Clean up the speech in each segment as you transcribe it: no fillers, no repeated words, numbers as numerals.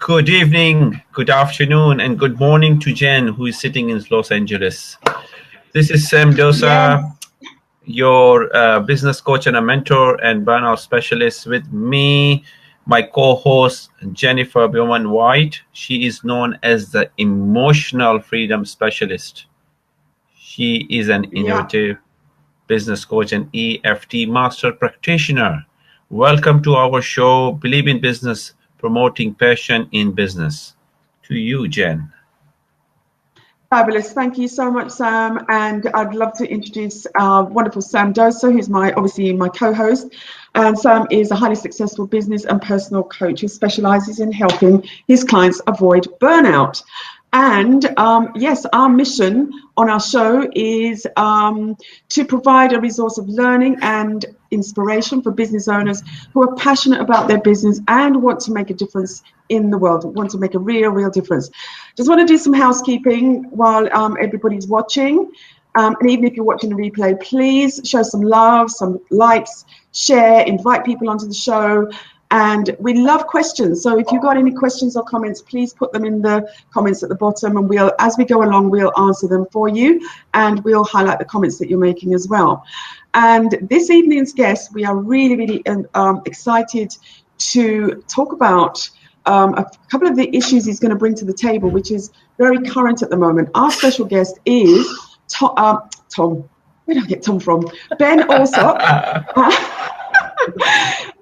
Good evening, good afternoon, and good morning to Jen, who is sitting in Los Angeles. This is Sam Dosa, your business coach and a mentor and burnout specialist. With me, my co-host, Jennifer Bowman White. She is known as the emotional freedom specialist. She is an innovative business coach and EFT master practitioner. Welcome to our show, Believe in Business, Promoting Passion in Business. To you, Jen. Fabulous. Thank you so much, Sam. And I'd love to introduce our wonderful Sam Dosa, who's obviously my co-host. And Sam is a highly successful business and personal coach who specializes in helping his clients avoid burnout. And yes, our mission on our show is to provide a resource of learning and inspiration for business owners who are passionate about their business and want to make a difference in the world, want to make a real difference. Just want to do some housekeeping while everybody's watching. And even if you're watching the replay, please show some love, some likes, share, invite people onto the show. And we love questions. So if you've got any questions or comments, please put them in the comments at the bottom, and as we go along, we'll answer them for you, and we'll highlight the comments that you're making as well. And this evening's guest, we are really excited to talk about a couple of the issues he's going to bring to the table, which is very current at the moment. Our special guest is Tom. Where did I get Tom from? Ben Allsop.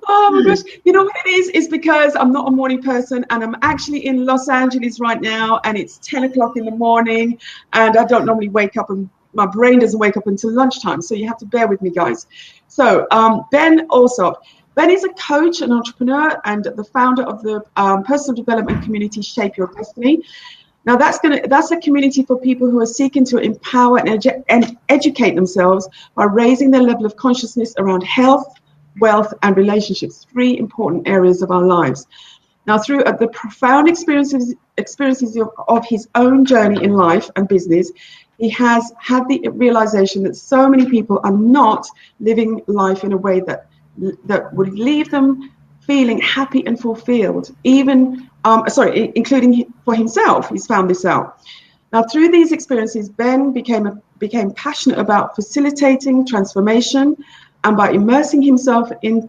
Oh my gosh, you know what it is? It's because I'm not a morning person, and I'm actually in Los Angeles right now, and it's 10 o'clock in the morning, and I don't normally wake up, and my brain doesn't wake up until lunchtime, so you have to bear with me, guys. So Ben Allsop. Ben is a coach, an entrepreneur, and the founder of the personal development community Shape Your Destiny. Now that's a community for people who are seeking to empower and educate themselves by raising their level of consciousness around health, wealth, and relationships, 3 important areas of our lives. Now, through the profound experiences of his own journey in life and business, he has had the realization that so many people are not living life in a way that would leave them feeling happy and fulfilled, including for himself. He's found this out. Now, through these experiences, Ben became passionate about facilitating transformation, and by immersing himself in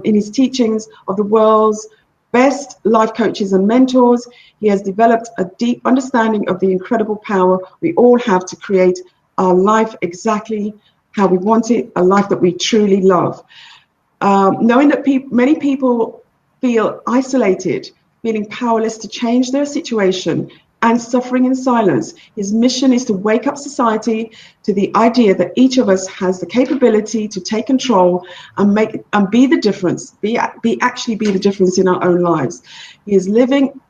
his teachings of the world's best life coaches and mentors, he has developed a deep understanding of the incredible power we all have to create our life exactly how we want it, a life that we truly love. Knowing that many people feel isolated, feeling powerless to change their situation, and suffering in silence, his mission is to wake up society to the idea that each of us has the capability to take control and be the difference, be the difference in our own lives. He is living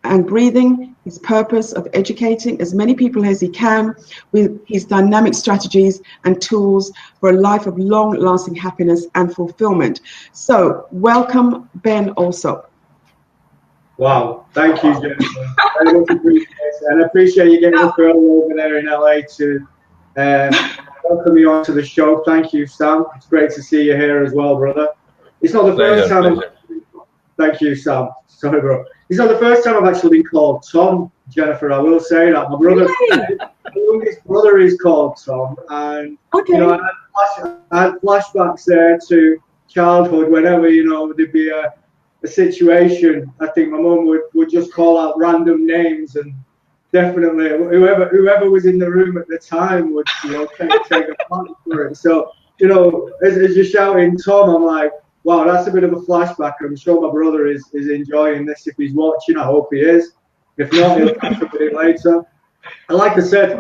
and breathing his purpose of educating as many people as he can with his dynamic strategies and tools for a life of long-lasting happiness and fulfillment. So, welcome, Ben Allsop. Wow, thank you, Jennifer. Very much appreciate it. And I appreciate you getting up early over there in LA to welcome me onto the show. Thank you, Sam. It's great to see you here as well, brother. It's not the first time. Thank you, Sam. Sorry, bro. It's not the first time I've actually been called Tom, Jennifer. I will say that. My brother is called Tom. And, you know, I had flashbacks there to childhood whenever, you know, there'd be a situation. I think my mum would just call out random names, and definitely whoever was in the room at the time would, you know, take a part for it. So, you know, as you're shouting Tom, I'm like, wow, that's a bit of a flashback. I'm sure my brother is enjoying this. If he's watching, I hope he is. If not, he'll catch up with it later. And like I said,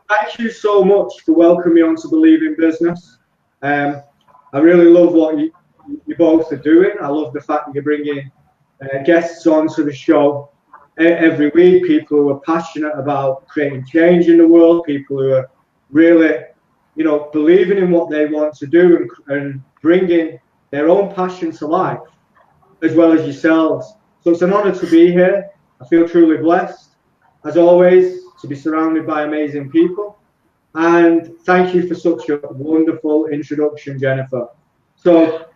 thank you so much for welcoming me on to Believe in Business. I really love what you both are doing. I love the fact that you're bringing guests onto the show every week, people who are passionate about creating change in the world, people who are really, you know, believing in what they want to do and bringing their own passion to life, as well as yourselves. So it's an honor to be here. I feel truly blessed, as always, to be surrounded by amazing people. And thank you for such a wonderful introduction, Jennifer. So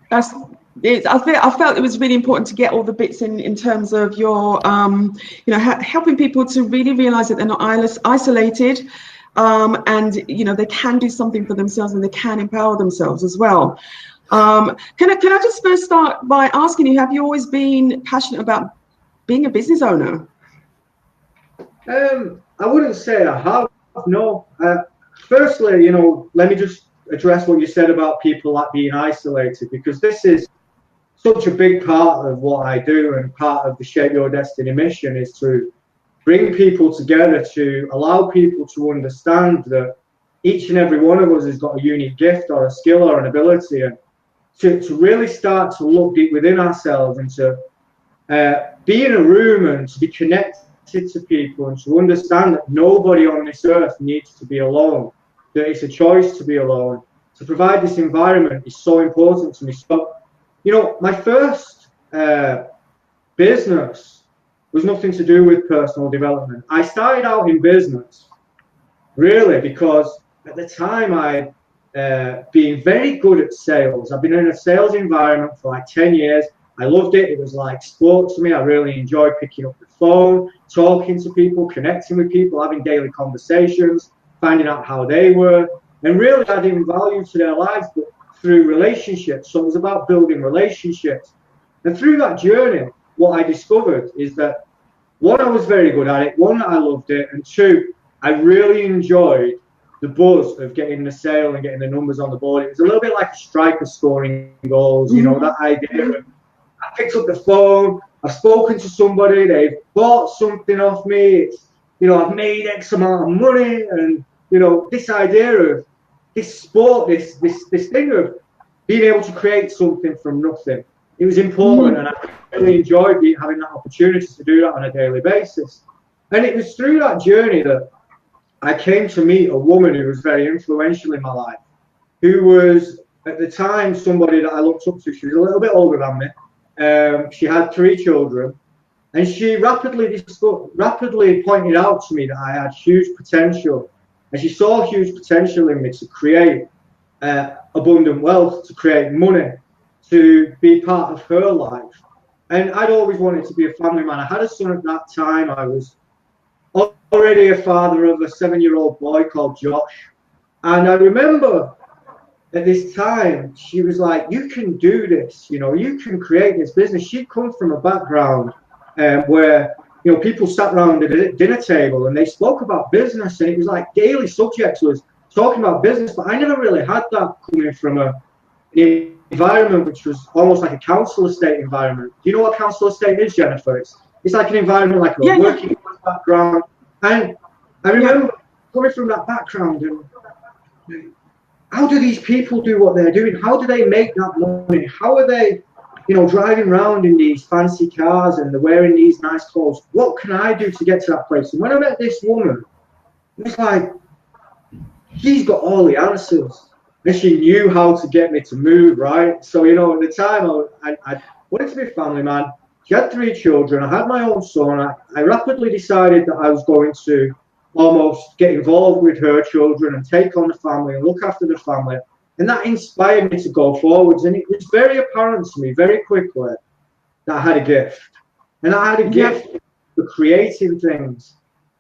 I felt it was really important to get all the bits in terms of your, helping people to really realize that they're not isolated, and they can do something for themselves and they can empower themselves as well. Can I just first start by asking you, have you always been passionate about being a business owner? I wouldn't say I have, no. Firstly, let me just address what you said about people like being isolated, because this is such a big part of what I do, and part of the Shape Your Destiny mission is to bring people together, to allow people to understand that each and every one of us has got a unique gift or a skill or an ability, and to really start to look deep within ourselves and to be in a room and to be connected to people and to understand that nobody on this earth needs to be alone, that it's a choice to be alone. To provide this environment is so important to me. So, my first business was nothing to do with personal development. I started out in business really because at the time I'd been very good at sales. I've been in a sales environment for like 10 years. I loved it. It was like sport to me. I really enjoyed picking up the phone, talking to people, connecting with people, having daily conversations, finding out how they were, and really adding value to their lives, but through relationships. So it was about building relationships. And through that journey, what I discovered is that, one, I was very good at it. One, I loved it. And two, I really enjoyed the buzz of getting the sale and getting the numbers on the board. It was a little bit like a striker scoring goals, that idea of, I picked up the phone, I've spoken to somebody, they've bought something off me, it's, I've made X amount of money, and, this idea of this sport, this thing of being able to create something from nothing. It was important, and I really enjoyed having that opportunity to do that on a daily basis. And it was through that journey that I came to meet a woman who was very influential in my life, who was, at the time, somebody that I looked up to. She was a little bit older than me. She had 3 children, and she rapidly pointed out to me that I had huge potential, and she saw huge potential in me to create abundant wealth, to create money, to be part of her life. And I'd always wanted to be a family man. I had a son at that time. I was already a father of a 7-year-old boy called Josh, and I remember at this time, she was like, you can do this, you can create this business. She'd come from a background where, people sat around at a dinner table and they spoke about business, and it was like daily subjects was talking about business, but I never really had that coming from an environment which was almost like a council estate environment. Do you know what council estate is, Jennifer? It's like an environment like a working class background. And I remember coming from that background, and how do these people do what they're doing? How do they make that money? How are they, driving around in these fancy cars and they're wearing these nice clothes? What can I do to get to that place? And when I met this woman, it was like, she's got all the answers. And she knew how to get me to move, right? So, at the time, I wanted to be a family man. She had 3 children. I had my own son. I rapidly decided that I was going to almost get involved with her children and take on the family and look after the family. And that inspired me to go forwards. And it was very apparent to me very quickly that I had a gift. And I had a gift for creating things.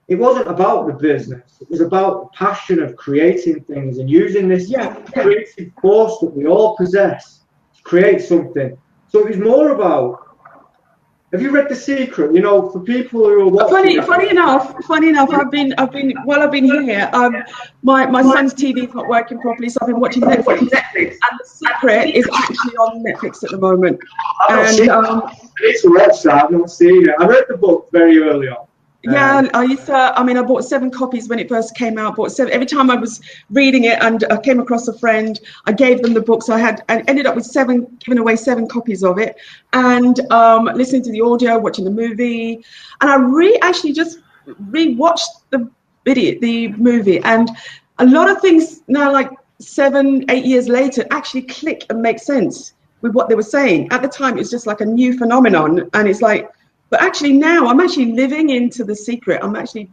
It wasn't about the business. It was about the passion of creating things and using this creative force that we all possess to create something. So it was more about, have you read The Secret? For people who are watching. Funny enough, I've been here. My son's TV is not working properly, so I've been watching Netflix. And The Secret is actually on Netflix at the moment. It's a website. I've not seen it. I read the book very early on. Yeah, I bought 7 copies when it first came out. Bought 7 every time I was reading it, and I came across a friend. I gave them the book, so I ended up with giving away 7 copies of it, and listening to the audio, watching the movie, and I actually just rewatched the movie, and a lot of things now, like 7-8 years later, actually click and make sense with what they were saying. At the time, it was just like a new phenomenon, and it's like. But actually now I'm actually living into The Secret. I'm actually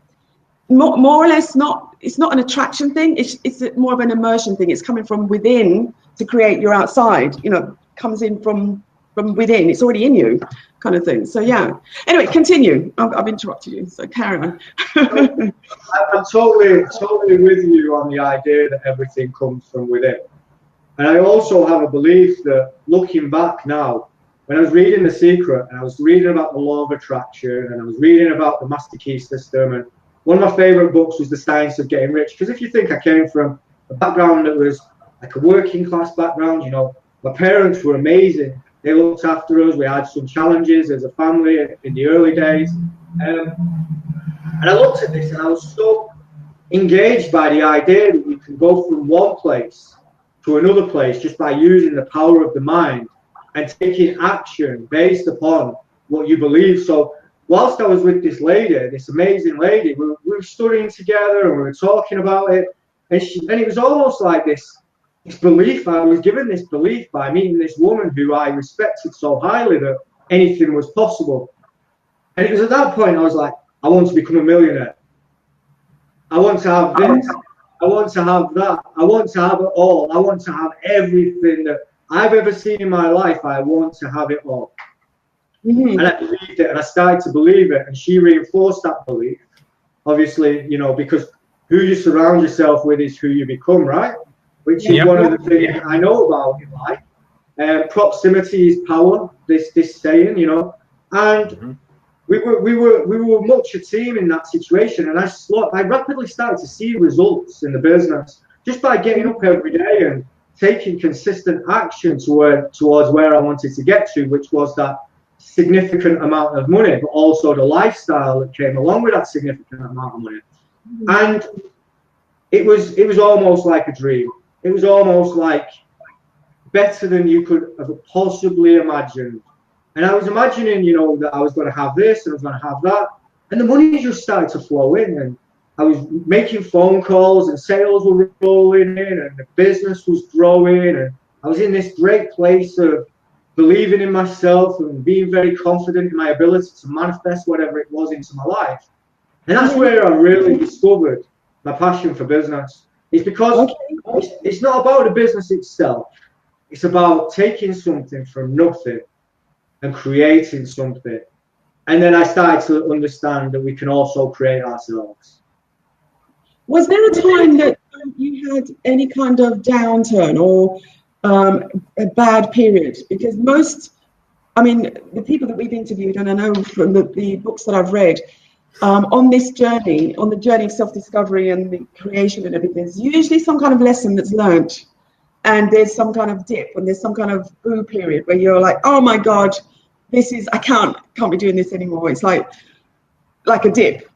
more or less it's not an attraction thing. It's more of an immersion thing. It's coming from within to create your outside, comes in from from within. It's already in you, kind of thing. So yeah. Anyway, continue. I've interrupted you, so carry on. I'm totally with you on the idea that everything comes from within. And I also have a belief that, looking back now, when I was reading The Secret, and I was reading about the law of attraction, and I was reading about the master key system, and one of my favorite books was The Science of Getting Rich. Because if you think, I came from a background that was like a working class background, you know, my parents were amazing. They looked after us. We had some challenges as a family in the early days. And I looked at this and I was so engaged by the idea that we can go from one place to another place just by using the power of the mind and taking action based upon what you believe. So whilst I was with this lady, this amazing lady, we were studying together and we were talking about it. And it was almost like this belief. I was given this belief by meeting this woman who I respected so highly that anything was possible. And it was at that point I was like, I want to become a millionaire. I want to have this. I want to have that. I want to have it all. I want to have everything that I've ever seen in my life. I want to have it all. And I believed it, and I started to believe it, and she reinforced that belief. Obviously, you know, because who you surround yourself with is who you become, right? Which is one of the things I know about in life. Proximity is power. This saying, you know, and we were much a team in that situation, and I rapidly started to see results in the business just by getting up every day and taking consistent action towards where I wanted to get to, which was that significant amount of money, but also the lifestyle that came along with that significant amount of money. And it was almost like a dream. It was almost like better than you could have possibly imagined. And I was imagining, you know, that I was going to have this and I was going to have that. And the money just started to flow in. And I was making phone calls and sales were rolling in and the business was growing. And I was in this great place of believing in myself and being very confident in my ability to manifest whatever it was into my life. And that's where I really discovered my passion for business. It's because it's not about the business itself. It's about taking something from nothing and creating something. And then I started to understand that we can also create ourselves. Was there a time that you had any kind of downturn or a bad period? Because the people that we've interviewed, and I know from the books that I've read, on this journey, on the journey of self-discovery and the creation and everything, there's usually some kind of lesson that's learned, and there's some kind of dip, and there's some kind of boo period where you're like, oh my God, I can't be doing this anymore. It's like a dip.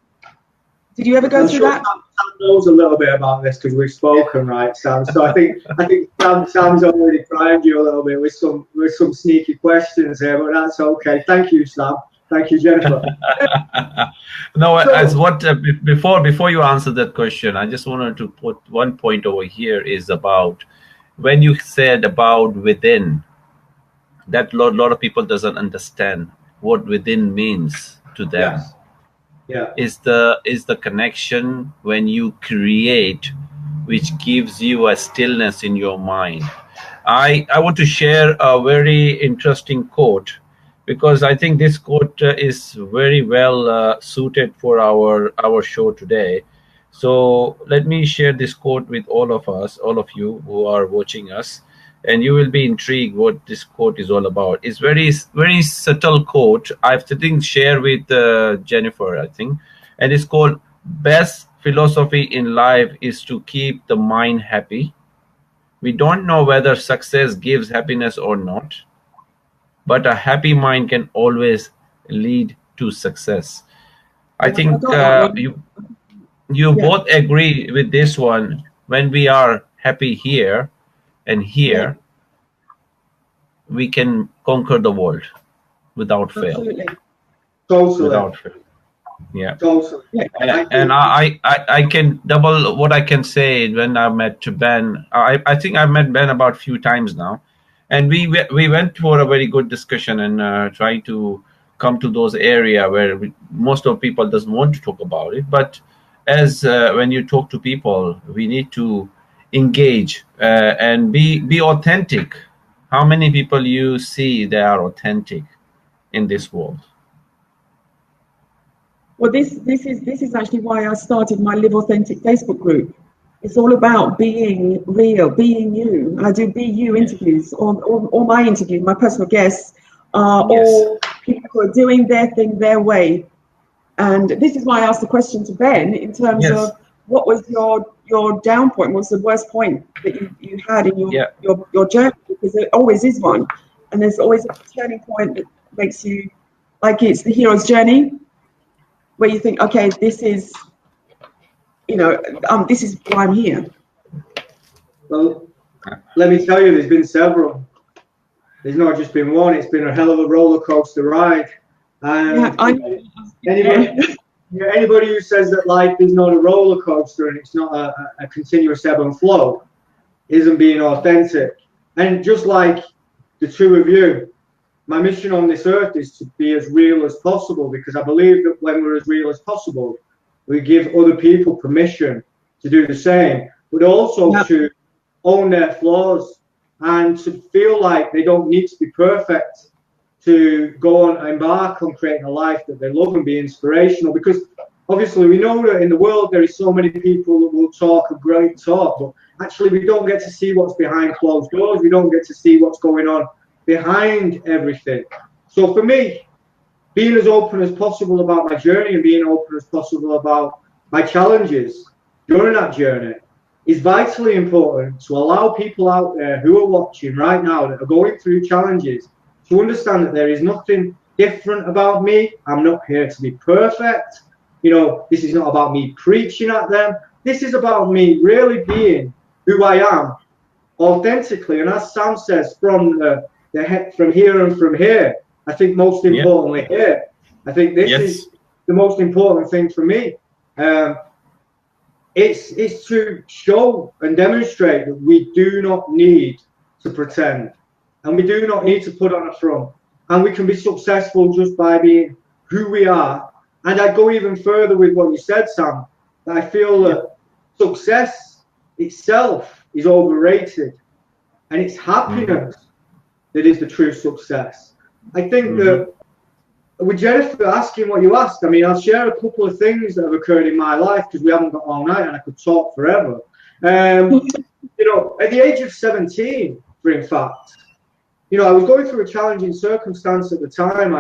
Did you ever go through that? Sam knows a little bit about this because we've spoken, right, Sam? So I think Sam's already primed you a little bit with some sneaky questions here, but that's okay. Thank you, Sam. Thank you, Jennifer. No, before you answer that question, I just wanted to put one point over here is about when you said about within, that lot of people doesn't understand what within means to them. Yes. Yeah. Is the connection when you create, which gives you a stillness in your mind. I want to share a very interesting quote, because I think this quote is very well suited for our show today. So let me share this quote with all of you who are watching us, and you will be intrigued what this quote is all about. It's very, very subtle quote. I've shared with Jennifer, I think, and it's called "Best philosophy in life is to keep the mind happy. We don't know whether success gives happiness or not, but a happy mind can always lead to success." I think you both agree with this one. When we are happy here and here, we can conquer the world without fail. Absolutely. Totally. Without fail. Yeah. Totally. And I can double what I can say when I met Ben. I think I've met Ben about a few times now. And we went for a very good discussion and trying to come to those areas where most of people doesn't want to talk about it. But as when you talk to people, we need to engage and be authentic, how many people you see they are authentic in this world? Well, this is actually why I started my Live Authentic Facebook group. It's all about being real, being you. I do Be You interviews. All my interviews, my personal guests are all people who are doing their thing their way. And this is why I asked the question to Ben in terms of what was your down point, what's the worst point that you had in your journey, because there always is one. And there's always a turning point that makes you, like it's the hero's journey, where you think, okay, this is, this is why I'm here. Well, let me tell you, there's been several. There's not just been one. It's been a hell of a roller coaster ride. And anybody who says that life is not a roller coaster and it's not a continuous ebb and flow isn't being authentic. And just like the two of you, my mission on this earth is to be as real as possible, because I believe that when we're as real as possible, we give other people permission to do the same, but also to own their flaws and to feel like they don't need to be perfect to go on and embark on creating a life that they love and be inspirational. Because obviously we know that in the world there is so many people that will talk a great talk, but actually we don't get to see what's behind closed doors. We don't get to see what's going on behind everything. So for me, being as open as possible about my journey and being open as possible about my challenges during that journey is vitally important, to allow people out there who are watching right now that are going through challenges to understand that there is nothing different about me. I'm not here to be perfect. This is not about me preaching at them. This is about me really being who I am authentically. And as Sam says, from here and from here, I think most importantly here, I think this is the most important thing for me. It's to show and demonstrate that we do not need to pretend, and we do not need to put on a front, and we can be successful just by being who we are. And I go even further with what you said, Sam, that I feel that success itself is overrated, and it's happiness that is the true success. I think that with Jennifer asking what you asked, I mean, I'll share a couple of things that have occurred in my life, because we haven't got all night and I could talk forever. At the age of 17, in fact, I was going through a challenging circumstance at the time.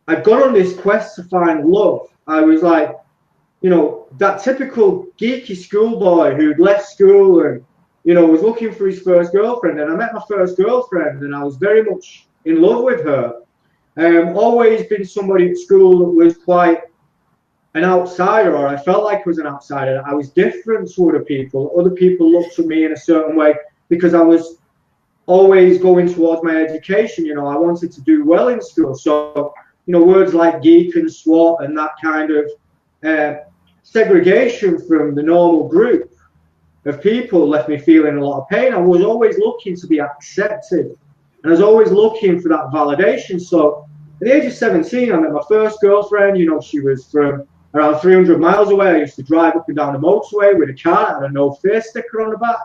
I'd gone on this quest to find love. I was like, that typical geeky schoolboy who'd left school and, was looking for his first girlfriend. And I met my first girlfriend and I was very much in love with her. Always been somebody at school that was quite an outsider, or I felt like I was an outsider. I was different to other people. Other people looked at me in a certain way because I was always going towards my education. I wanted to do well in school. So, words like geek and swot and that kind of segregation from the normal group of people left me feeling a lot of pain. I was always looking to be accepted, and I was always looking for that validation. So at the age of 17, I met my first girlfriend. She was from around 300 miles away. I used to drive up and down the motorway with a car that had a no fear sticker on the back.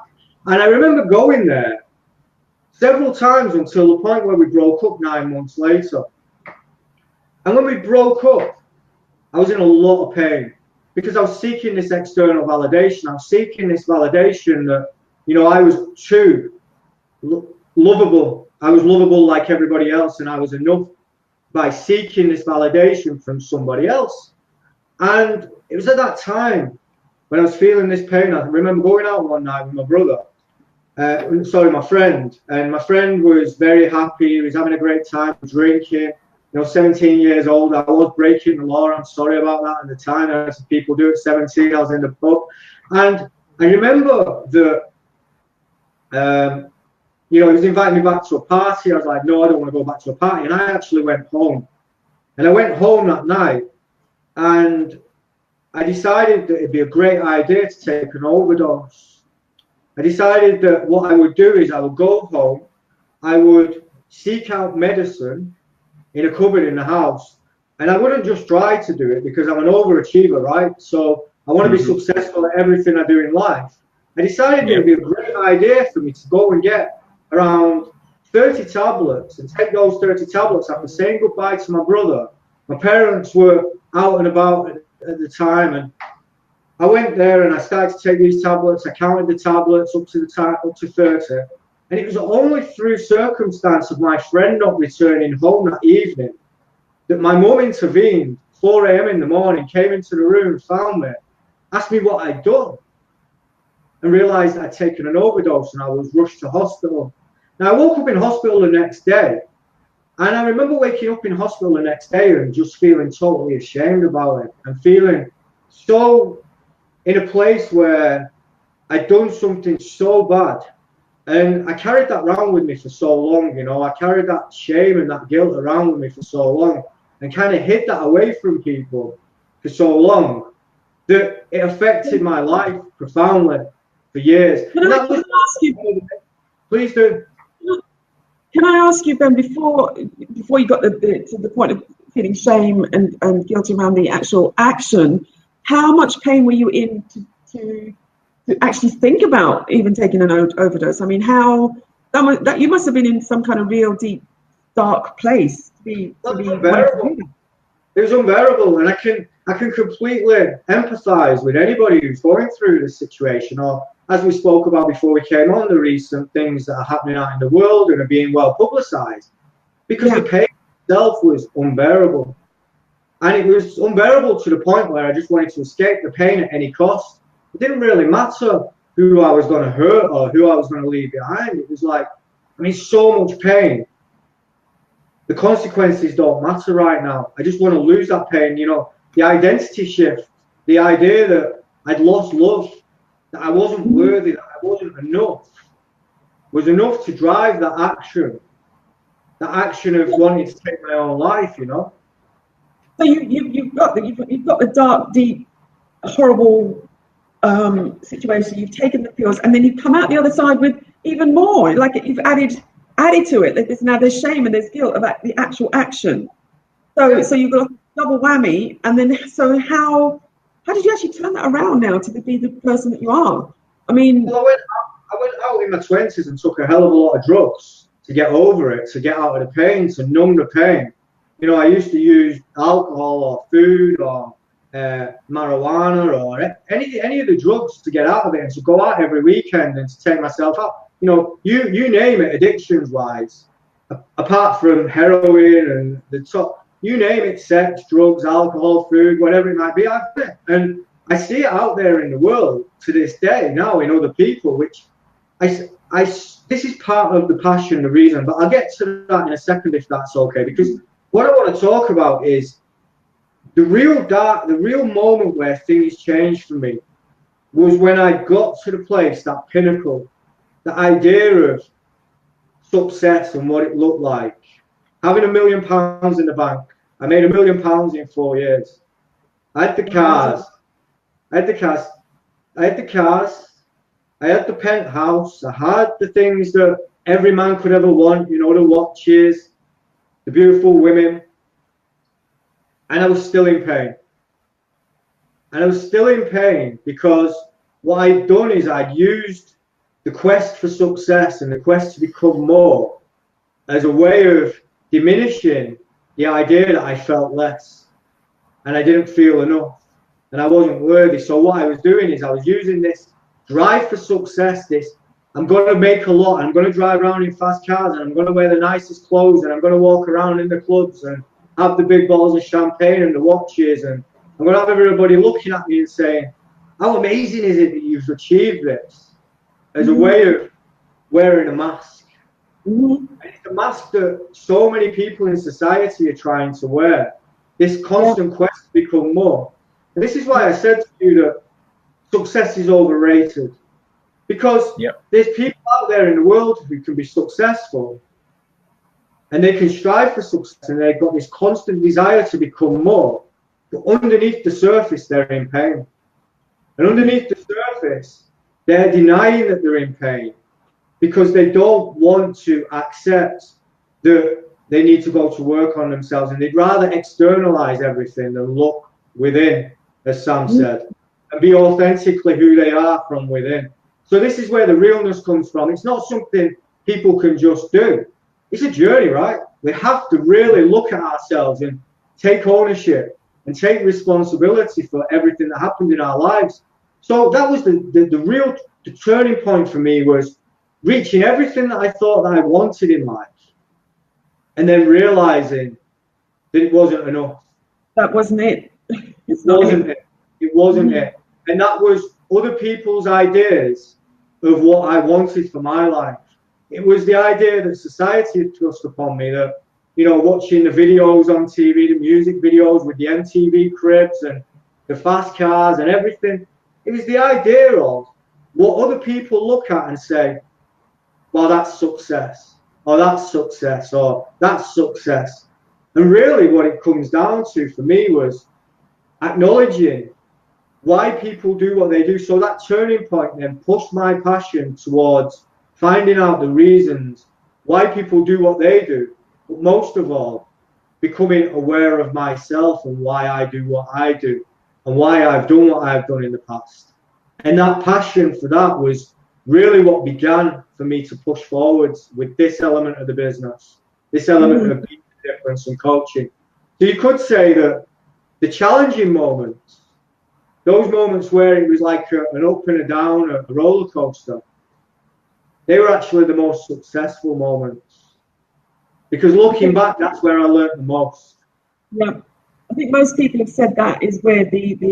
And I remember going there several times until the point where we broke up 9 months later. And when we broke up, I was in a lot of pain because I was seeking this external validation. I was seeking this validation that, I was too lovable. I was lovable like everybody else, and I was enough by seeking this validation from somebody else. And it was at that time when I was feeling this pain. I remember going out one night with my brother, my friend, and my friend was very happy. He was having a great time drinking. 17 years old, I was breaking the law. I'm sorry about that at the time. As people do at 17, I was in the pub. And I remember that he was inviting me back to a party. I was like, no, I don't want to go back to a party. And I actually went home. And I went home that night, and I decided that it'd be a great idea to take an overdose. I decided that what I would do is I would go home, I would seek out medicine in a cupboard in the house, and I wouldn't just try to do it because I'm an overachiever, right? So I want to be successful at everything I do in life. I decided it would be a great idea for me to go and get around 30 tablets and take those 30 tablets after saying goodbye to my brother. My parents were out and about at the time, and I went there and I started to take these tablets. I counted the tablets up to 30, and it was only through circumstance of my friend not returning home that evening that my mum intervened. 4 a.m. in the morning, came into the room, found me, asked me what I'd done, and realised I'd taken an overdose and I was rushed to hospital. Now, I woke up in hospital the next day, and I remember waking up in hospital the next day and just feeling totally ashamed about it and feeling so in a place where I'd done something so bad. And I carried that around with me for so long, you know. I carried that shame and that guilt around with me for so long and kind of hid that away from people for so long that it affected my life profoundly for years. Can I ask you, please do. Can I ask you, Ben, before you got to the point of feeling shame and guilt around the actual action, how much pain were you in to actually think about even taking an overdose? I mean, that you must have been in some kind of real deep, dark place to be unbearable. It was unbearable, and I can completely empathise with anybody who's going through this situation, or as we spoke about before we came on, the recent things that are happening out in the world and are being well publicised, because the pain itself was unbearable. And it was unbearable to the point where I just wanted to escape the pain at any cost. It didn't really matter who I was going to hurt or who I was going to leave behind. It was like, I mean, so much pain. The consequences don't matter right now. I just want to lose that pain. You know, the identity shift, the idea that I'd lost love, that I wasn't worthy, that I wasn't enough, was enough to drive that action of wanting to take my own life, you know. So you've got the dark, deep, horrible situation. You've taken the pills, and then you come out the other side with even more. Like you've added to it. There's shame and there's guilt about the actual action. So you've got a double whammy. And then how did you actually turn that around now to be the person that you are? I mean, well, I went out in my 20s and took a hell of a lot of drugs to get over it, to get out of the pain, to numb the pain. You know, I used to use alcohol or food or marijuana or any of the drugs to get out of it, and to go out every weekend and to take myself out. You know, you name it, addictions wise, apart from heroin and the top, you name it, sex, drugs, alcohol, food, whatever it might be, I've done it. And I see it out there in the world to this day now in other people, which this is part of the passion, the reason, but I'll get to that in a second if that's okay, because what I want to talk about is the real moment where things changed for me was when I got to the place, that pinnacle, the idea of success and what it looked like. Having £1 million in the bank. I made £1 million in 4 years. I had the cars. I had the penthouse. I had the things that every man could ever want, you know, the watches, the beautiful women. And I was still in pain. And I was still in pain because what I'd done is I'd used the quest for success and the quest to become more as a way of diminishing the idea that I felt less and I didn't feel enough and I wasn't worthy. So what I was doing is I was using this drive for success, this I'm going to make a lot, I'm going to drive around in fast cars, and I'm going to wear the nicest clothes, and I'm going to walk around in the clubs and have the big bottles of champagne and the watches, and I'm going to have everybody looking at me and saying, how amazing is it that you've achieved this, as a way of wearing a mask. And it's a mask that so many people in society are trying to wear, this constant quest to become more. And this is why I said to you that success is overrated, because there's people out there in the world who can be successful and they can strive for success and they've got this constant desire to become more, but underneath the surface they're in pain, and underneath the surface they're denying that they're in pain because they don't want to accept that they need to go to work on themselves, and they'd rather externalize everything than look within, as Sam said, and be authentically who they are from within. So this is where the realness comes from. It's not something people can just do. it's a journey, right? We have to really look at ourselves and take ownership and take responsibility for everything that happened in our lives. So that was the turning point for me, was reaching everything that I thought that I wanted in life, and then realizing that it wasn't enough. That wasn't it. It wasn't it. It wasn't it. And that was other people's ideas of what I wanted for my life. It was the idea that society had thrust upon me, that, you know, watching the videos on TV, the music videos with the MTV cribs and the fast cars and everything. It was the idea of what other people look at and say, well, that's success, or that's success, or that's success. And really what it comes down to for me was acknowledging why people do what they do. So that turning point then pushed my passion towards finding out the reasons why people do what they do, but most of all, becoming aware of myself and why I do what I do and why I've done what I've done in the past. And that passion for that was really what began for me to push forwards with this element of the business, this element of being difference and coaching. So you could say that the challenging moments, those moments where it was like an up and a down, a roller coaster, they were actually the most successful moments. Because looking back, that's where I learned the most. Yeah, I think most people have said that is where you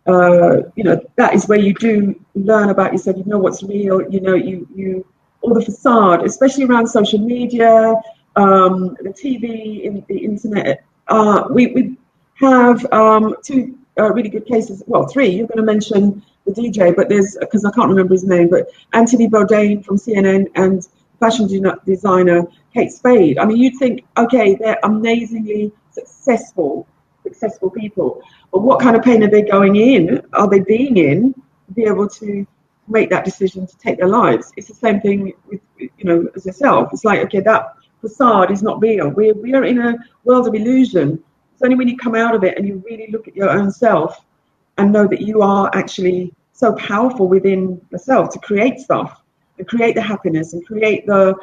know, that is where you do learn about yourself. You know what's real. You know, you all the facade, especially around social media, the TV, the internet. We have two really good cases. Well, three. You're going to mention the DJ, but there's, because I can't remember his name, but Anthony Bourdain from CNN and fashion designer Kate Spade. I mean, you'd think, okay, they're amazingly successful people, but what kind of pain are they going in? Are they being in to be able to make that decision to take their lives? It's the same thing with, you know, as yourself. It's like, okay, that facade is not real. We are in a world of illusion. It's only when you come out of it and you really look at your own self and know that you are actually so powerful within yourself to create stuff and create the happiness and create the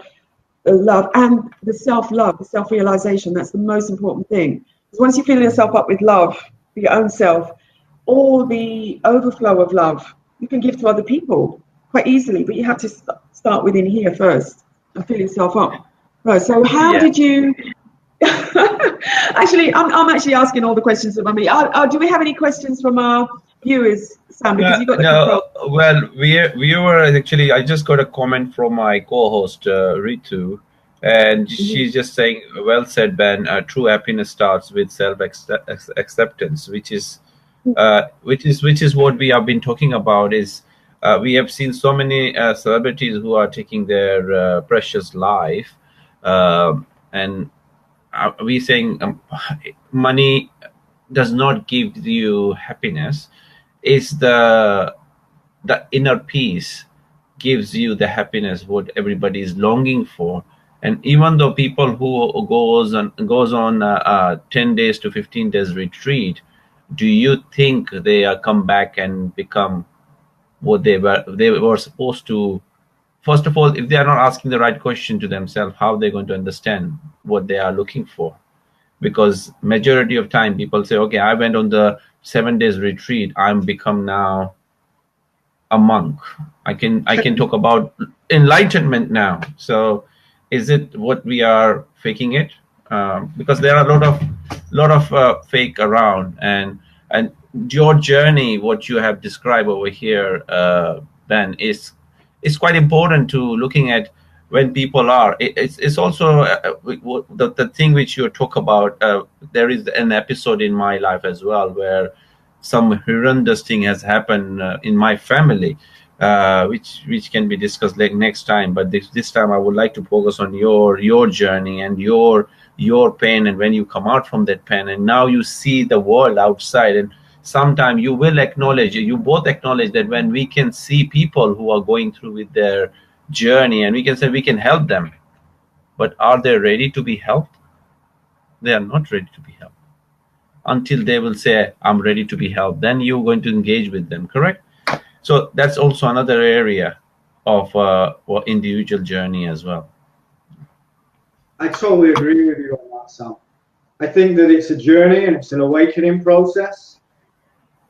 love and the self-love, the self-realization. That's the most important thing. Because once you fill yourself up with love for your own self, all the overflow of love you can give to other people quite easily, but you have to start within here first and fill yourself up first. So how did you... Actually, I'm actually asking all the questions about me. Do we have any questions from our viewers, Sam? Because you got the control. Well, we were actually. I just got a comment from my co-host Ritu, and she's just saying, "Well said, Ben. True happiness starts with self-acceptance, which is what we have been talking about. Is we have seen so many celebrities who are taking their precious life, and we saying money does not give you happiness. It's the inner peace gives you the happiness what everybody is longing for. And even though people who goes on 10 days to 15 days retreat, do you think they are come back and become what they were supposed to? First of all, if they are not asking the right question to themselves, how are they going to understand what they are looking for? Because majority of time people say, okay, I went on the 7 days retreat, I'm become now a monk. I can talk about enlightenment now. So is it what we are faking it? Because there are a lot of fake around, and your journey, what you have described over here, Ben, is quite important to looking at when people are. It's also the thing which you talk about. There is an episode in my life as well where some horrendous thing has happened in my family, which can be discussed like next time. But this time I would like to focus on your journey and your pain, and when you come out from that pain and now you see the world outside. And sometime you will acknowledge, you both acknowledge that when we can see people who are going through with their journey and we can say we can help them, but are they ready to be helped? They are not ready to be helped until they will say, I'm ready to be helped. Then you're going to engage with them, correct? So that's also another area of individual journey as well. I totally agree with you on that, Sam. I think that it's a journey and it's an awakening process,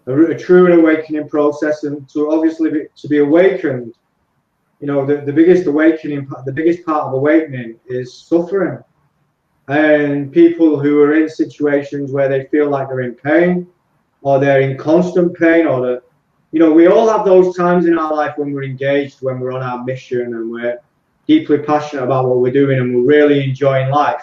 a true awakening process, and to obviously to be awakened, you know, the biggest awakening, the biggest part of awakening is suffering. And people who are in situations where they feel like they're in pain, or they're in constant pain, or that, you know, we all have those times in our life when we're engaged, when we're on our mission and we're deeply passionate about what we're doing and we're really enjoying life.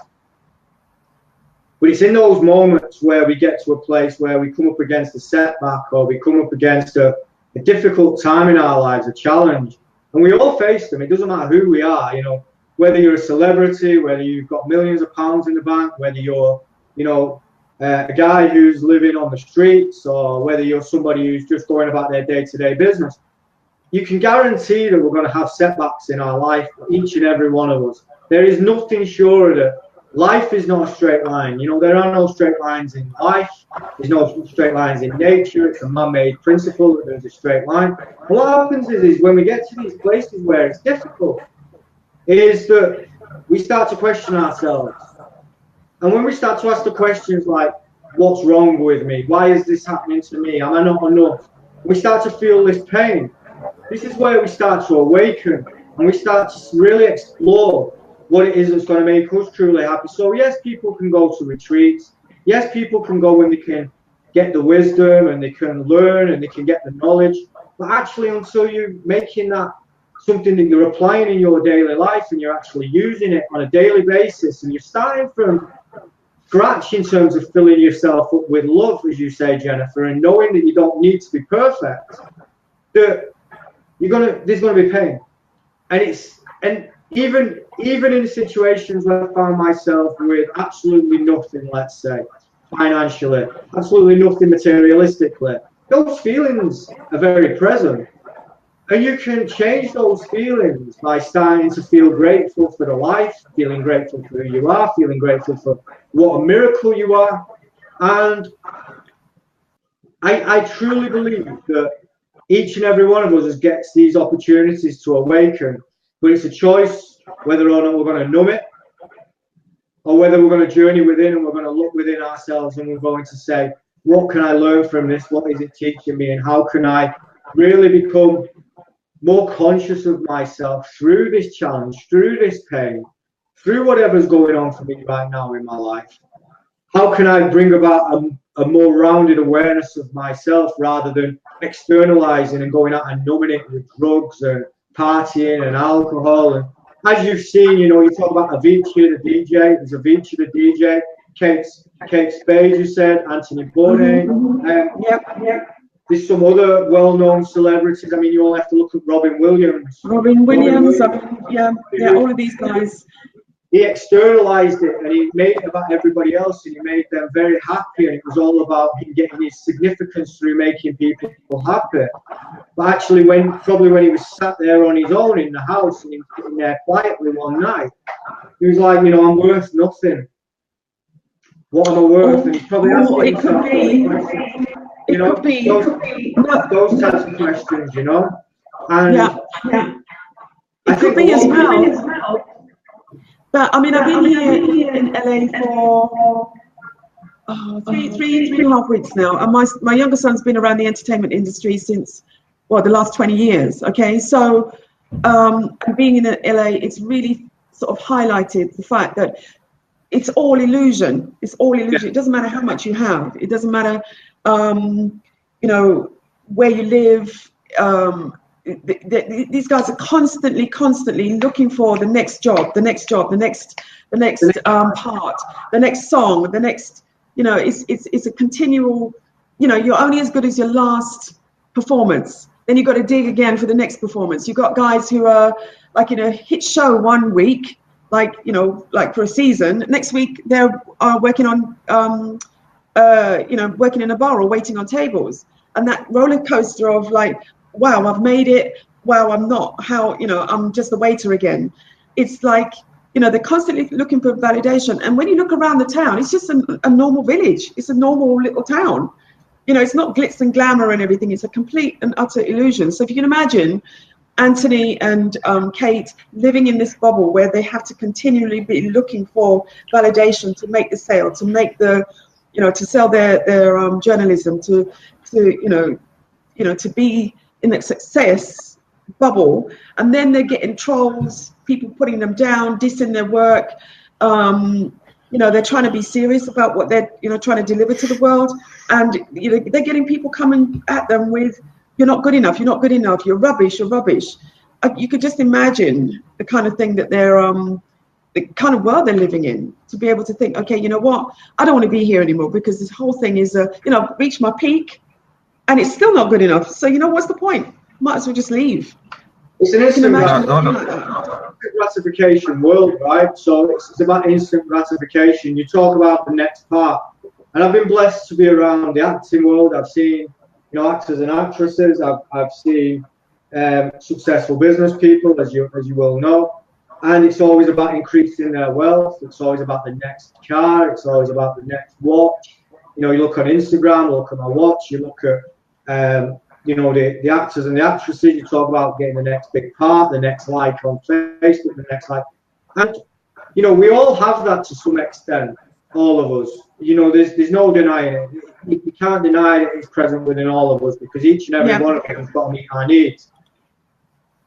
But it's in those moments where we get to a place where we come up against a setback, or we come up against a difficult time in our lives, a challenge, and we all face them. It doesn't matter who we are, you know, whether you're a celebrity, whether you've got millions of pounds in the bank, whether you're, you know, a guy who's living on the streets, or whether you're somebody who's just going about their day-to-day business. You can guarantee that we're going to have setbacks in our life, each and every one of us. There is nothing sure that life is not a straight line. You know, there are no straight lines in life. There's no straight lines in nature. It's a man-made principle that there's a straight line. And what happens is when we get to these places where it's difficult, is that we start to question ourselves. And when we start to ask the questions like, what's wrong with me? Why is this happening to me? Am I not enough? We start to feel this pain. This is where we start to awaken, and we start to really explore what it is that's going to make us truly happy. So yes, people can go to retreats. Yes, people can go and they can get the wisdom and they can learn and they can get the knowledge. But actually, until you're making that something that you're applying in your daily life and you're actually using it on a daily basis, and you're starting from scratch in terms of filling yourself up with love, as you say, Jennifer, and knowing that you don't need to be perfect, that there's gonna be pain. And even in situations where I found myself with absolutely nothing, let's say, financially, absolutely nothing materialistically, those feelings are very present. And you can change those feelings by starting to feel grateful for the life, feeling grateful for who you are, feeling grateful for what a miracle you are. And I truly believe that each and every one of us gets these opportunities to awaken, but it's a choice whether or not we're going to numb it, or whether we're going to journey within and we're going to look within ourselves and we're going to say, what can I learn from this? What is it teaching me? And how can I really become more conscious of myself through this challenge, through this pain, through whatever's going on for me right now in my life? How can I bring about a more rounded awareness of myself rather than externalizing and going out and numbing it with drugs and partying and alcohol? And as you've seen, you know, you talk about Avicii the DJ. There's Avicii the DJ, Kate Spade, you said, Anthony Bourdain. Yep. There's some other well-known celebrities. I mean, you all have to look at Robin Williams. Yeah, all of these guys. He externalized it and he made it about everybody else, and he made them very happy, and it was all about him getting his significance through making people happy. But actually, when he was sat there on his own in the house and he was sitting there quietly one night, he was like, you know, I'm worth nothing. What am I worth? And he's probably asking himself, you know, those types of questions, you know. And it could be as well. But I mean, I've been here in LA for three and a half weeks now, and my younger son's been around the entertainment industry since the last 20 years. Okay, so being in LA, it's really sort of highlighted the fact that it's all illusion. It's all illusion. It doesn't matter how much you have. It doesn't matter, you know, where you live. These guys are constantly looking for the next job, the next part, the next song, the next, you know, it's a continual, you know, you're only as good as your last performance. Then you've got to dig again for the next performance. You've got guys who are like in a hit show one week, like, you know, like for a season. Next week they're working on, you know, working in a bar or waiting on tables. And that roller coaster of like, wow, I've made it. Wow, I'm not. How, you know, I'm just the waiter again. It's like, you know, they're constantly looking for validation. And when you look around the town, it's just a normal village. It's a normal little town. You know, it's not glitz and glamour and everything. It's a complete and utter illusion. So if you can imagine Anthony and Kate living in this bubble where they have to continually be looking for validation to make the sale, to make the, to sell their journalism, to to be in the success bubble, and then they're getting trolls, people putting them down, dissing their work. They're trying to be serious about what they're trying to deliver to the world, and they're getting people coming at them with, you're not good enough, you're not good enough, you're rubbish, you're rubbish. You could just imagine the kind of thing that they're the kind of world they're living in, to be able to think, okay, you know what, I don't want to be here anymore, because this whole thing is I've reached my peak and it's still not good enough, so what's the point? Might as well just leave. It's an instant gratification world, right? So it's about instant gratification. You talk about the next part, and I've been blessed to be around the acting world. I've seen, actors and actresses. I've seen successful business people, as you well know, and it's always about increasing their wealth. It's always about the next car. It's always about the next watch. You look on Instagram, look at my watch. You look at the actors and the actresses, you talk about getting the next big part, the next like on Facebook, the next like. And, we all have that to some extent, all of us. There's no denying it. You can't deny it, it's present within all of us, because each and every one of us has got to meet our needs.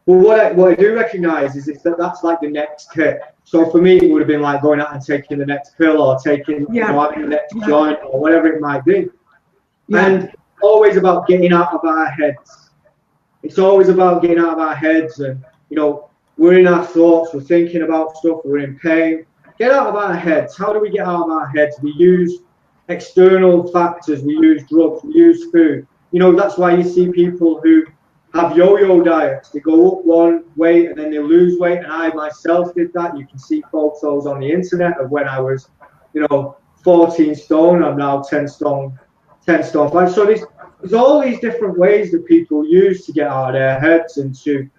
But what I do recognise is that's like the next hit. So for me, it would have been like going out and taking the next pill, or taking, having the next joint, or whatever it might be. Yeah. And always about getting out of our heads. It's always about getting out of our heads, and we're in our thoughts, we're thinking about stuff, we're in pain. Get out of our heads. How do we get out of our heads? We use external factors, we use drugs, we use food. That's why you see people who have yo-yo diets. They go up one weight and then they lose weight, and I myself did that. You can see photos on the internet of when I was 14 stone. I'm now 10 stone 5. So there's all these different ways that people use to get out of their heads and to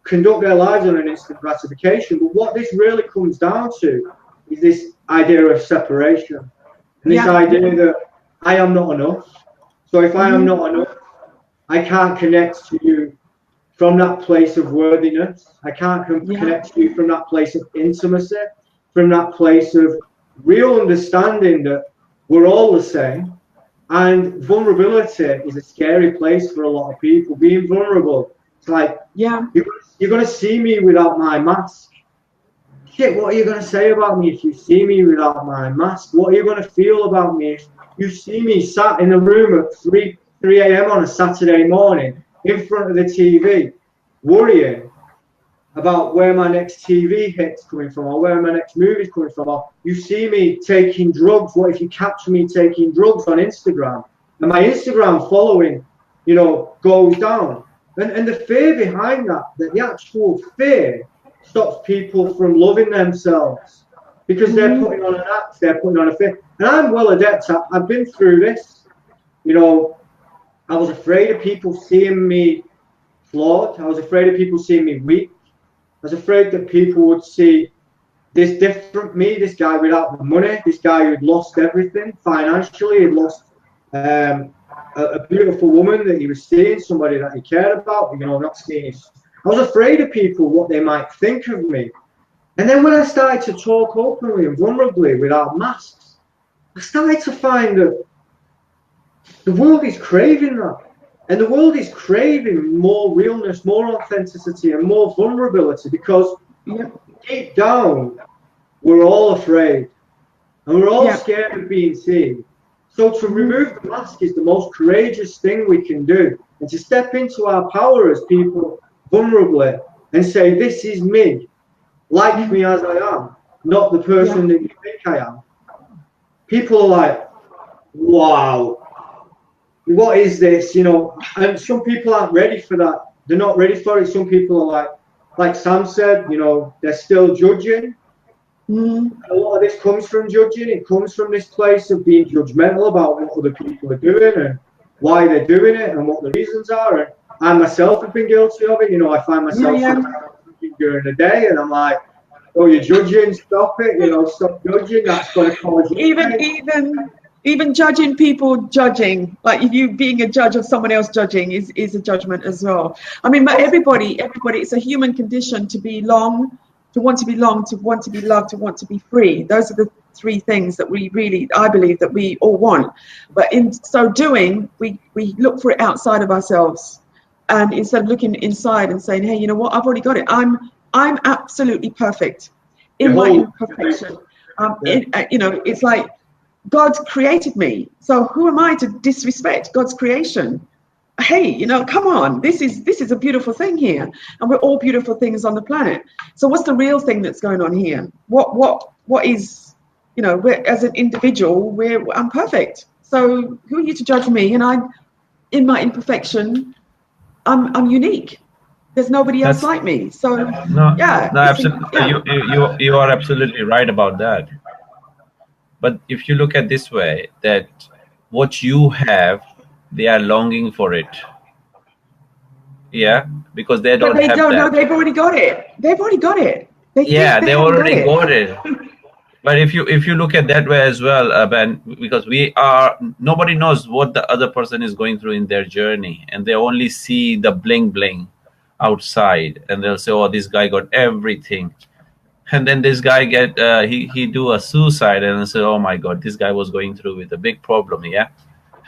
conduct their lives on an instant gratification. But what this really comes down to is this idea of separation, and this idea that I am not enough. So if I am not enough, I can't connect to you from that place of worthiness. I can't connect to you from that place of intimacy, from that place of real understanding that we're all the same. And vulnerability is a scary place for a lot of people. Being vulnerable, it's like, you're going to see me without my mask. Shit, what are you going to say about me if you see me without my mask? What are you going to feel about me if you see me sat in a room at 3 a.m. on a Saturday morning in front of the TV, worrying about where my next TV hit's coming from, or where my next movie's coming from, or you see me taking drugs. What if you capture me taking drugs on Instagram, and my Instagram following, goes down? And the fear behind that the actual fear stops people from loving themselves, because they're putting on an act, they're putting on a fear. And I'm well adept. I've been through this. I was afraid of people seeing me flawed. I was afraid of people seeing me weak. I was afraid that people would see this different me, this guy without the money, this guy who'd lost everything financially, he'd lost a beautiful woman that he was seeing, somebody that he cared about, not seeing his. I was afraid of people, what they might think of me. And then when I started to talk openly and vulnerably without masks, I started to find that the world is craving that. And the world is craving more realness, more authenticity, and more vulnerability, because deep down, we're all afraid. And we're all scared of being seen. So to remove the mask is the most courageous thing we can do. And to step into our power as people vulnerably and say, this is me. Like me as I am, not the person that you think I am. People are like, wow. What is this, and some people aren't ready for that. They're not ready for it. Some people are like Sam said, they're still judging. A lot of this comes from judging. It comes from this place of being judgmental about what other people are doing and why they're doing it and what the reasons are. And I myself have been guilty of it. I find myself during the day, and I'm like, oh, you're judging, stop it, stop judging, that's going to cause you Even judging people judging, like if you being a judge of someone else judging is a judgment as well. I mean, but everybody, it's a human condition to belong, to want to belong, to want to be loved, to want to be free. Those are the three things that we really, I believe, that we all want. But in so doing, we look for it outside of ourselves, and instead of looking inside and saying, hey, you know what, I've already got it. I'm absolutely perfect in my imperfection. You know, it's like, God created me, so who am I to disrespect God's creation? Hey, you know, come on, this is a beautiful thing here, and we're all beautiful things on the planet. So what's the real thing that's going on here? What is, you know, we're, as an individual, I'm perfect. So who are you to judge me? And I, in my imperfection, I'm unique. There's nobody else like me. So yeah, no, absolutely. Yeah. You are absolutely right about that. But if you look at this way, that what you have, they are longing for it. Yeah, because they don't have that. No, they've already got it. They've already got it. They already got it. But if you look at that way as well, Ben, because nobody knows what the other person is going through in their journey, and they only see the bling bling outside, and they'll say, "Oh, this guy got everything." And then this guy he do a suicide, and I say, oh my God, this guy was going through with a big problem. Yeah,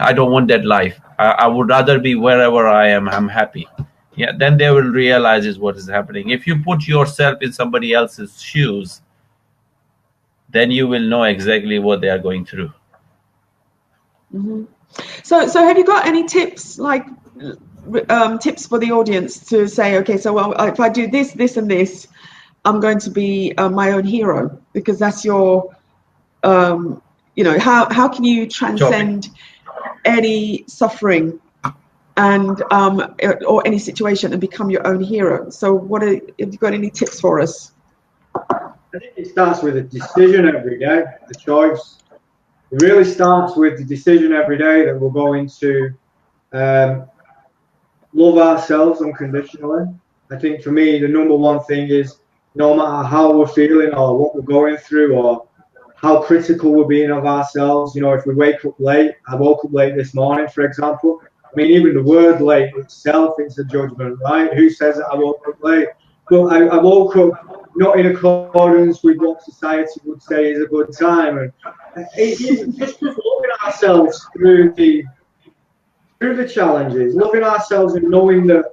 I don't want that life. I would rather be wherever I am. I'm happy. Yeah, then they will realize is what is happening. If you put yourself in somebody else's shoes, then you will know exactly what they are going through. Mm-hmm. So have you got any tips, like tips for the audience to say, okay, so well, if I do this, this, and this, I'm going to be my own hero, because that's your, you know, how can you transcend any suffering and or any situation and become your own hero? So have you got any tips for us? I think it starts with a decision every day, the choice. It really starts with the decision every day that we're going to love ourselves unconditionally. I think for me, the number one thing is, no matter how we're feeling or what we're going through or how critical we're being of ourselves, you know, if we wake up late, I woke up late this morning, for example. I mean, even the word late itself, it's a judgment, right? Who says that I woke up late? But I woke up not in accordance with what society would say is a good time. And it's just loving ourselves through the challenges, loving ourselves and knowing that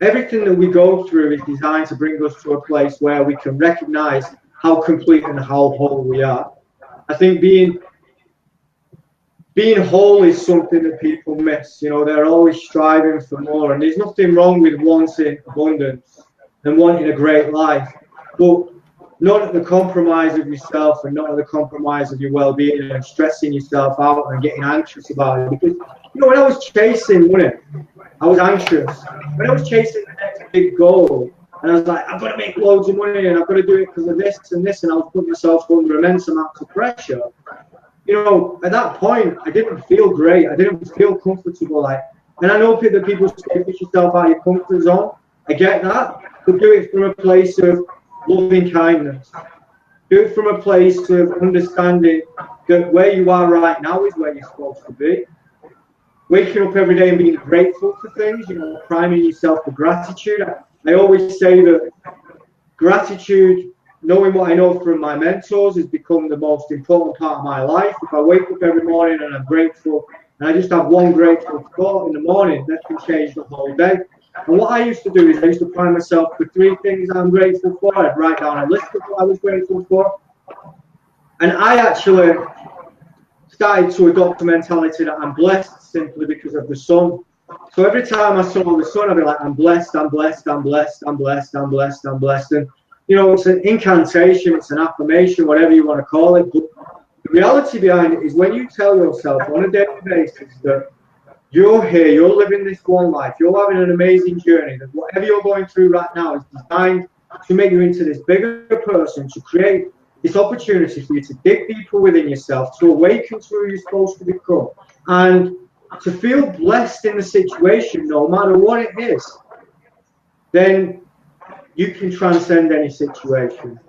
everything that we go through is designed to bring us to a place where we can recognize how complete and how whole we are. I think being whole is something that people miss. You know, they're always striving for more, and there's nothing wrong with wanting abundance and wanting a great life, but not at the compromise of yourself and not at the compromise of your well-being and stressing yourself out and getting anxious about it. Because, you know, when I was chasing money, I was anxious. When I was chasing the next big goal, and I was like, I've got to make loads of money and I've got to do it because of this and this, and I was putting myself under immense amounts of pressure. You know, at that point, I didn't feel great. I didn't feel comfortable. And I know that people say, push yourself out of your comfort zone. I get that, but do it from a place of loving kindness. Do it from a place of understanding that where you are right now is where you're supposed to be. Waking up every day and being grateful for things, you know, priming yourself for gratitude. I always say that gratitude, knowing what I know from my mentors, has become the most important part of my life. If I wake up every morning and I'm grateful, and I just have one grateful thought in the morning, that can change the whole day. And what I used to do is I used to prime myself for 3 things I'm grateful for. I'd write down a list of what I was grateful for. And I actually started to adopt the mentality that I'm blessed simply because of the sun. So every time I saw the sun, I'd be like, I'm blessed, I'm blessed, I'm blessed, I'm blessed, I'm blessed, I'm blessed. And, you know, it's an incantation, it's an affirmation, whatever you want to call it. But the reality behind it is when you tell yourself on a daily basis that you're here, you're living this one life, you're having an amazing journey, that whatever you're going through right now is designed to make you into this bigger person, to create this opportunity for you to dig deeper within yourself, to awaken to who you're supposed to become, and to feel blessed in the situation, no matter what it is, then you can transcend any situation.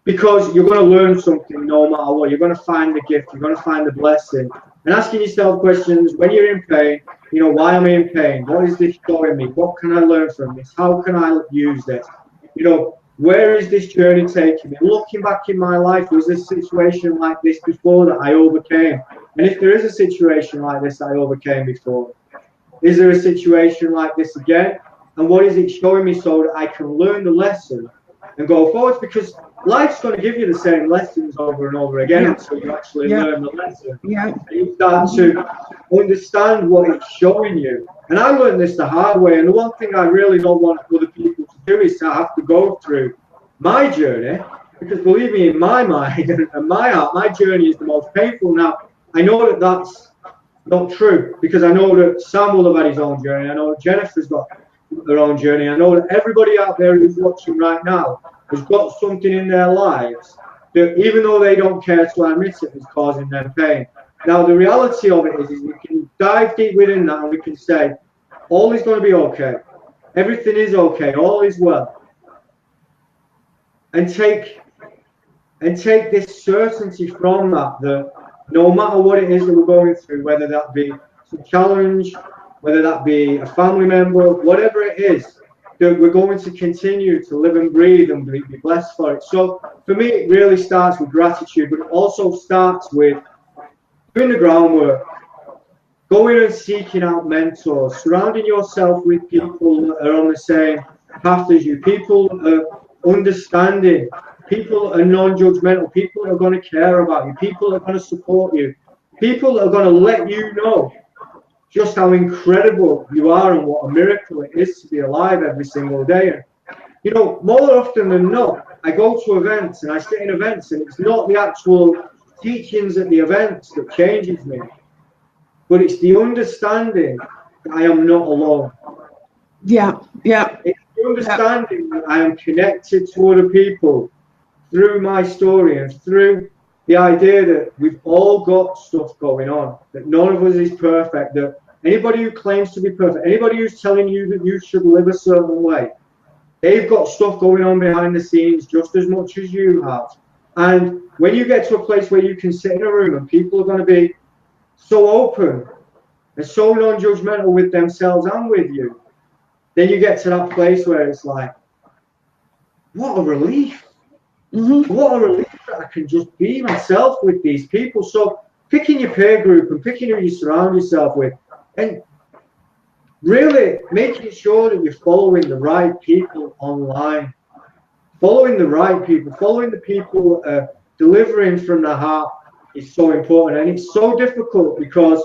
because you're going to learn something no matter what. You're going to find the gift. You're going to find the blessing. And asking yourself questions when you're in pain. You know, why am I in pain? What is this showing me? What can I learn from this? How can I use this? You know, where is this journey taking me? Looking back in my life, was there a situation like this before that I overcame? And if there is a situation like this I overcame before, is there a situation like this again? And what is it showing me so that I can learn the lesson and go forward? Because life's going to give you the same lessons over and over again until you actually learn the lesson. And you start to understand what it's showing you. And I learned this the hard way. And the one thing I really don't want other people to do is to have to go through my journey. Because believe me, in my mind and my heart, my journey is the most painful. Now, I know that that's not true, because I know that Sam will have had his own journey. I know that Jennifer's got her own journey. I know that everybody out there who's watching right now has got something in their lives that, even though they don't care to admit it, is causing them pain. Now, the reality of it is we can dive deep within that and we can say, all is going to be okay. Everything is okay. All is well. And take this certainty from that no matter what it is that we're going through, whether that be some challenge, whether that be a family member, whatever it is, that we're going to continue to live and breathe and be blessed for it. So for me, it really starts with gratitude, but it also starts with doing the groundwork, going and seeking out mentors, surrounding yourself with people that are on the same path as you, people that are understanding, people that are non-judgmental, people that are going to care about you, people that are going to support you, people that are going to let you know just how incredible you are and what a miracle it is to be alive every single day. And, you know, more often than not, I go to events and I sit in events, and it's not the actual teachings at the events that changes me, but it's the understanding that I am not alone. It's the understanding that I am connected to other people through my story and through the idea that we've all got stuff going on, that none of us is perfect, that anybody who claims to be perfect, anybody who's telling you that you should live a certain way, they've got stuff going on behind the scenes just as much as you have. And when you get to a place where you can sit in a room and people are going to be so open and so non-judgmental with themselves and with you, then you get to that place where it's like, what a relief. What a relief that I can just be myself with these people. So picking your peer group and picking who you surround yourself with, and really making sure that you're following the right people online, following the right people, following the people delivering from the heart is so important. And it's so difficult because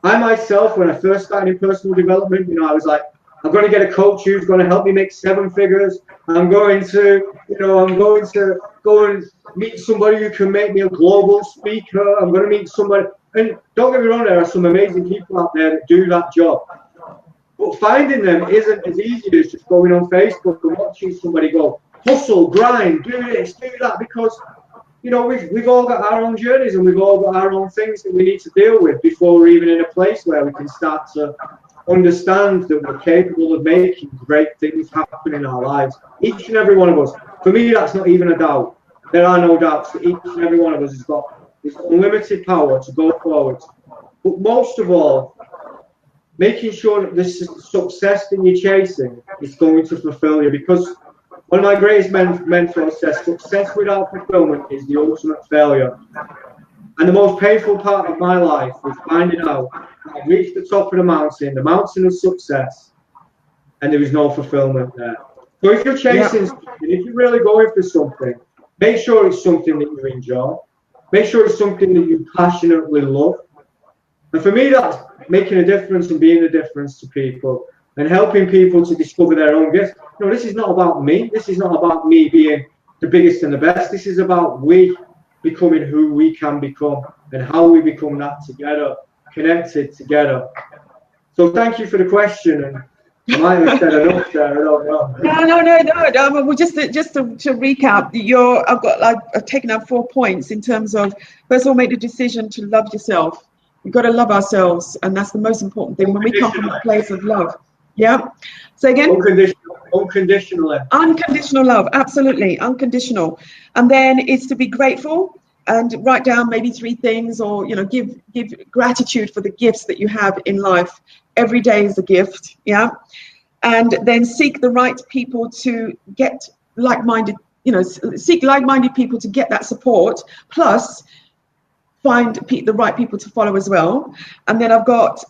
I myself, when I first started in personal development, you know, I was like, I'm going to get a coach who's going to help me make 7 figures. I'm going to go and meet somebody who can make me a global speaker. I'm going to meet somebody. And don't get me wrong, there are some amazing people out there that do that job. But finding them isn't as easy as just going on Facebook and watching somebody go, hustle, grind, do this, do that, because, you know, we've all got our own journeys and we've all got our own things that we need to deal with before we're even in a place where we can start to understand that we're capable of making great things happen in our lives. Each and every one of us. For me, that's not even a doubt. There are no doubts that each and every one of us has got this unlimited power to go forward. But most of all, making sure that the success that you're chasing is going to fulfill you. Because one of my greatest mentors says, success without fulfillment is the ultimate failure. And the most painful part of my life was finding out that I reached the top of the mountain of success, and there was no fulfillment there. So if you're chasing something, if you're really going for something, make sure it's something that you enjoy. Make sure it's something that you passionately love. And for me, that's making a difference and being a difference to people and helping people to discover their own gifts. No, this is not about me. This is not about me being the biggest and the best. This is about we becoming who we can become and how we become that together, connected together. So thank you for the question. And I might have said enough there, I don't know. No. Well, just to recap, I've taken up 4 points in terms of, first of all, make the decision to love yourself. We've got to love ourselves, and that's the most important thing when we come from a place of love. Yeah. So again. Unconditional. unconditionally. Unconditional love, absolutely, unconditional. And then it's to be grateful and write down maybe 3 things, or give gratitude for the gifts that you have in life. Every day is a gift, yeah. And then seek the right people to get like-minded, seek like-minded people to get that support, plus find the right people to follow as well. And then I've got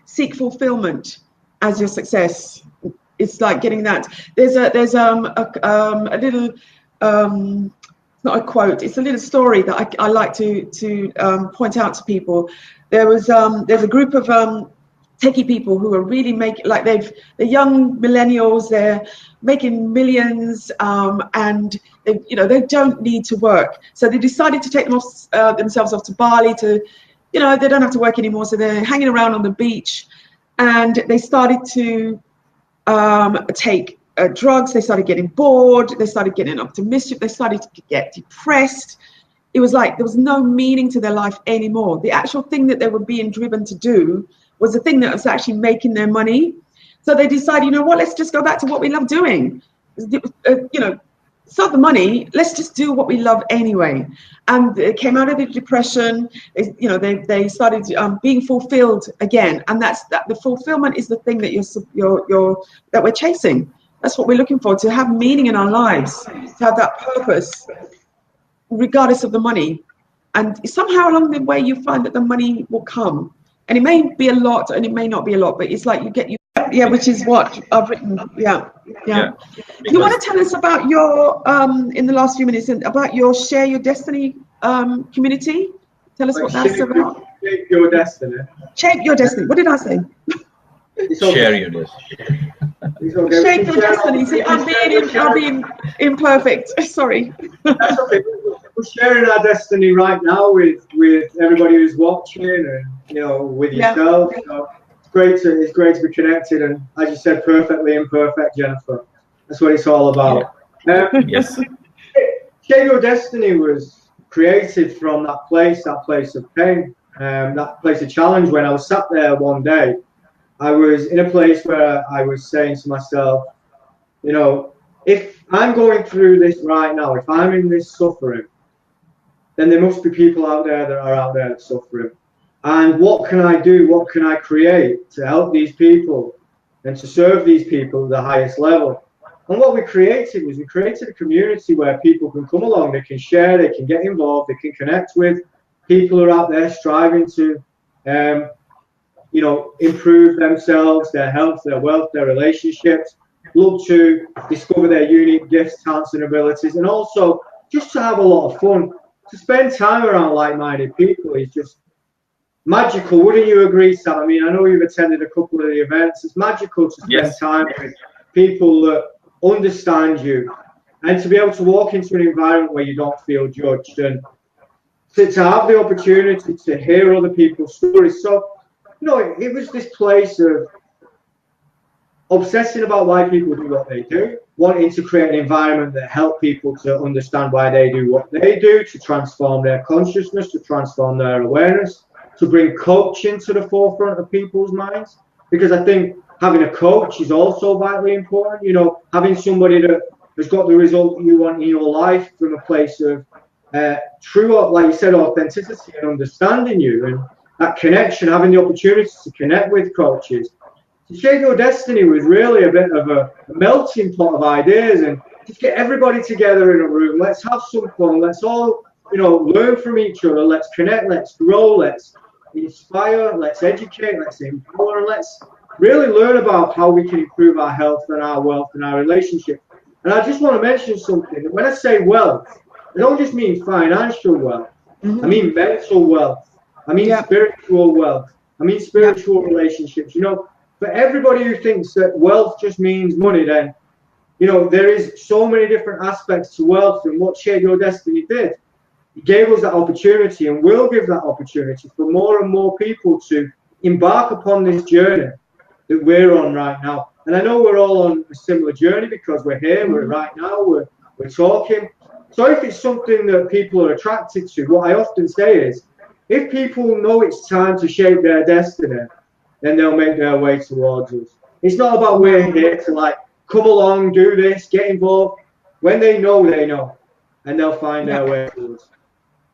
seek fulfillment as your success. It's like getting that. There's a little not a quote. It's a little story that I like to point out to people. There's a group of techie people who are really they're young millennials. They're making millions, and they don't need to work. So they decided to take themselves off to Bali to, they don't have to work anymore. So they're hanging around on the beach, and they started to take drugs. They started getting bored. They started getting up to mischief. They started to get depressed. It was like there was no meaning to their life anymore. The actual thing that they were being driven to do was the thing that was actually making their money. So they decided, let's just go back to what we love doing. It's not the money. Let's just do what we love anyway. And they came out of the depression. They started being fulfilled again. And the fulfillment is the thing that that we're chasing. That's what we're looking for, to have meaning in our lives, to have that purpose, regardless of the money. And somehow along the way, you find that the money will come. And it may be a lot, and it may not be a lot, but it's like which is what I've written. Yeah. Do you want to tell us about your, in the last few minutes, about your Share Your Destiny community? Tell us what that's about. Shape Your Destiny. Shape Your Destiny. What did I say? Share Your Destiny. Shape Your Destiny. See, I'm being imperfect. Sorry. That's okay. We're sharing our destiny right now with everybody who's watching, and with yourself. So it's great to be connected, and as you said, perfectly imperfect, Jennifer. That's what it's all about. Yes. Share Your Destiny was created from that place of pain, that place of challenge. When I was sat there one day, I was in a place where I was saying to myself, if I'm going through this right now, if I'm in this suffering, then there must be people out there that are out there suffering. And what can I do? What can I create to help these people and to serve these people at the highest level? And what we created a community where people can come along, they can share, they can get involved, they can connect with people who are out there striving to, improve themselves, their health, their wealth, their relationships, look to discover their unique gifts, talents, and abilities, and also just to have a lot of fun. To spend time around like-minded people is just magical. Wouldn't you agree, Sam? I mean, I know you've attended a couple of the events. It's magical to spend time with people that understand you, and to be able to walk into an environment where you don't feel judged, and to have the opportunity to hear other people's stories. So, it was this place of obsessing about why people do what they do, wanting to create an environment that help people to understand why they do what they do, to transform their consciousness, to transform their awareness, to bring coaching to the forefront of people's minds. Because I think having a coach is also vitally important. Having somebody that has got the result you want in your life from a place of true, like you said, authenticity and understanding you, and that connection, having the opportunity to connect with coaches. To Share Your Destiny was really a bit of a melting pot of ideas, and just get everybody together in a room. Let's have some fun. Let's all, learn from each other. Let's connect. Let's grow. Let's inspire. Let's educate. Let's empower. And let's really learn about how we can improve our health and our wealth and our relationship. And I just want to mention something. When I say wealth, I don't just mean financial wealth. Mm-hmm. I mean mental wealth. I mean spiritual wealth. I mean spiritual relationships. For everybody who thinks that wealth just means money, then, there is so many different aspects to wealth. And what Share Your Destiny did, it gave us that opportunity, and will give that opportunity for more and more people to embark upon this journey that we're on right now. And I know we're all on a similar journey because we're here, we're right now, we're talking. So if it's something that people are attracted to, what I often say is, if people know it's time to shape their destiny, then they'll make their way towards us. It's not about we're here to come along, do this, get involved. When they know, and they'll find their way towards.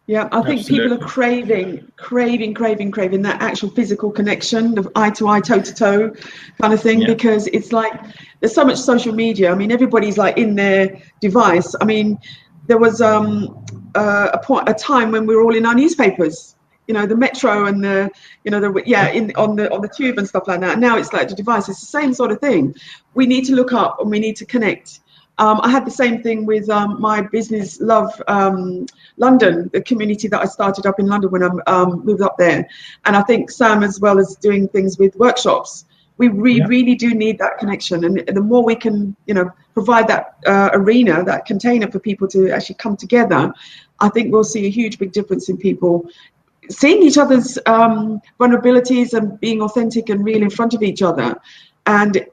Yeah, I think people are craving that actual physical connection, the eye-to-eye, toe-to-toe kind of thing, because it's like there's so much social media. I mean, everybody's like in their device. I mean, there was a time when we were all in our newspapers, you know, the metro and the, you know, on the tube and stuff like that. Now it's like the device. It's the same sort of thing. We need to look up and we need to connect. I had the same thing with my business love London, the community that I started up in London when I moved up there. And I think Sam, as well as doing things with workshops, we really do need that connection. And the more we can, you know, provide that arena, that container for people to actually come together, I think we'll see a huge, big difference in people seeing each other's vulnerabilities and being authentic and real in front of each other. And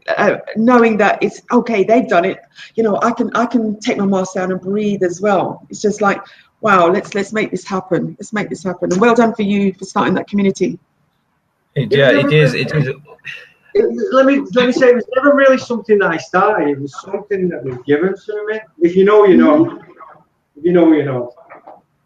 knowing that it's okay, they've done it, you know, I can take my mask down and breathe as well. It's just like, wow, let's make this happen. Let's make this happen. And well done for you for starting that community. It is. Let me say, it was never really something that I started. It was something that was given to me. If you know, you know. If you know, you know.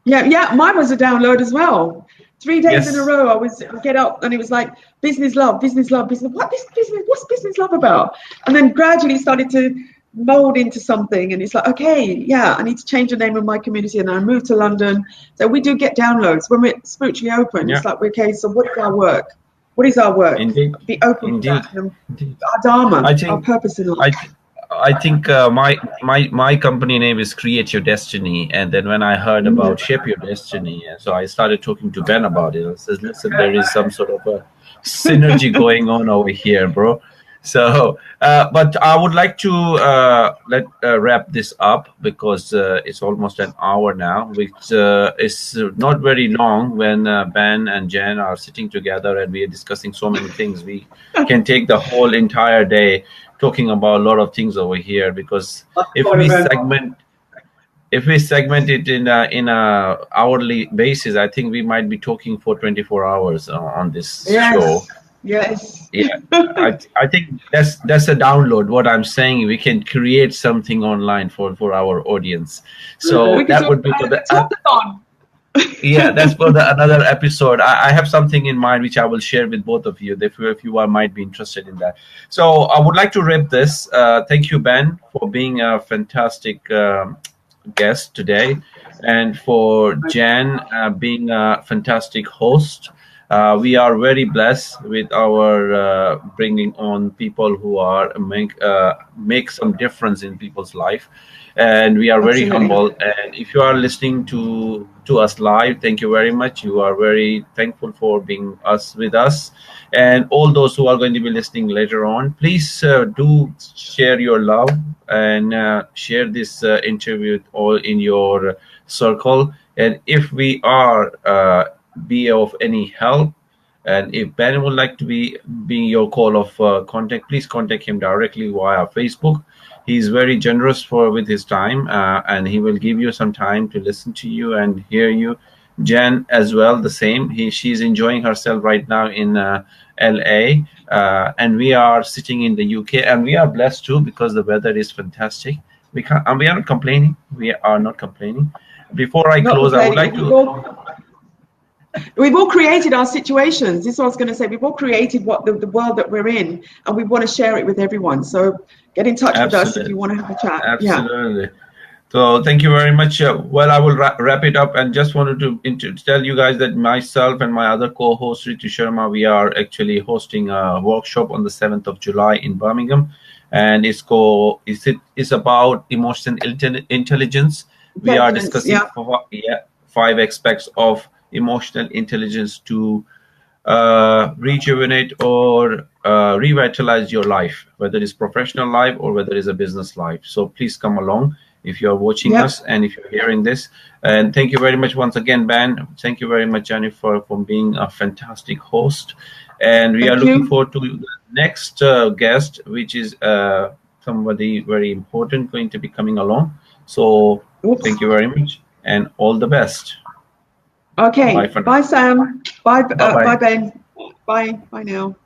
Yeah, mine was a download as well. 3 days in a row, I would get up and it was like business love, business love, business. What's business love about? And then gradually started to mold into something. And it's like, okay, yeah, I need to change the name of my community. And I moved to London. So we do get downloads when we're spiritually open. It's like, okay, so what is our work? What is our work? Indeed. Be open to that. Our dharma, our purpose in life. I think my company name is Create Your Destiny, and then when I heard about Shape Your Destiny, so I started talking to Ben about it. I said, listen, there is some sort of a synergy going on over here, bro. So, but I would like to wrap this up because it's almost an hour now, which is not very long when Ben and Jen are sitting together and we are discussing so many things. We can take the whole entire day talking about a lot of things over here, because if we segment it in a hourly basis, I think we might be talking for 24 hours on this show. Yes. Yeah, I think that's a download. What I'm saying, we can create something online for our audience. So that would be for the that's for another episode. I have something in mind which I will share with both of you if you might be interested in that. So I would like to wrap this. Thank you, Ben, for being a fantastic guest today, and for Jen being a fantastic host. We are very blessed with our bringing on people who are make some difference in people's life, and we are very humble. And if you are listening to us live, thank you very much. You are very thankful for being with us, and all those who are going to be listening later on, please do share your love and share this interview all in your circle. And if we are be of any help, and if Ben would like to be your call of contact, please contact him directly via Facebook. He's very generous with his time, and he will give you some time to listen to you and hear you. Jen as well, the same. She's enjoying herself right now in LA, and we are sitting in the UK, and we are blessed too because the weather is fantastic. We are not complaining. We are not complaining. Before I close, I would like to. We've all created our situations. This is what I was going to say. We've all created the world that we're in, and we want to share it with everyone. So get in touch with us if you want to have a chat. Absolutely. So thank you very much. Well, I will wrap it up, and just wanted to tell you guys that myself and my other co-host, Ritu Sharma, we are actually hosting a workshop on the 7th of July in Birmingham, and it's about emotional intelligence. We are discussing 5 aspects of emotional intelligence to rejuvenate or revitalize your life, whether it's professional life or whether it's a business life. So please come along if you're watching us and if you're hearing this. And thank you very much once again, Ben. Thank you very much, Jennifer, for being a fantastic host. And we are looking forward to the next guest, which is somebody very important going to be coming along. So thank you very much and all the best. Okay. Bye, Sam. Bye, Ben. Bye now.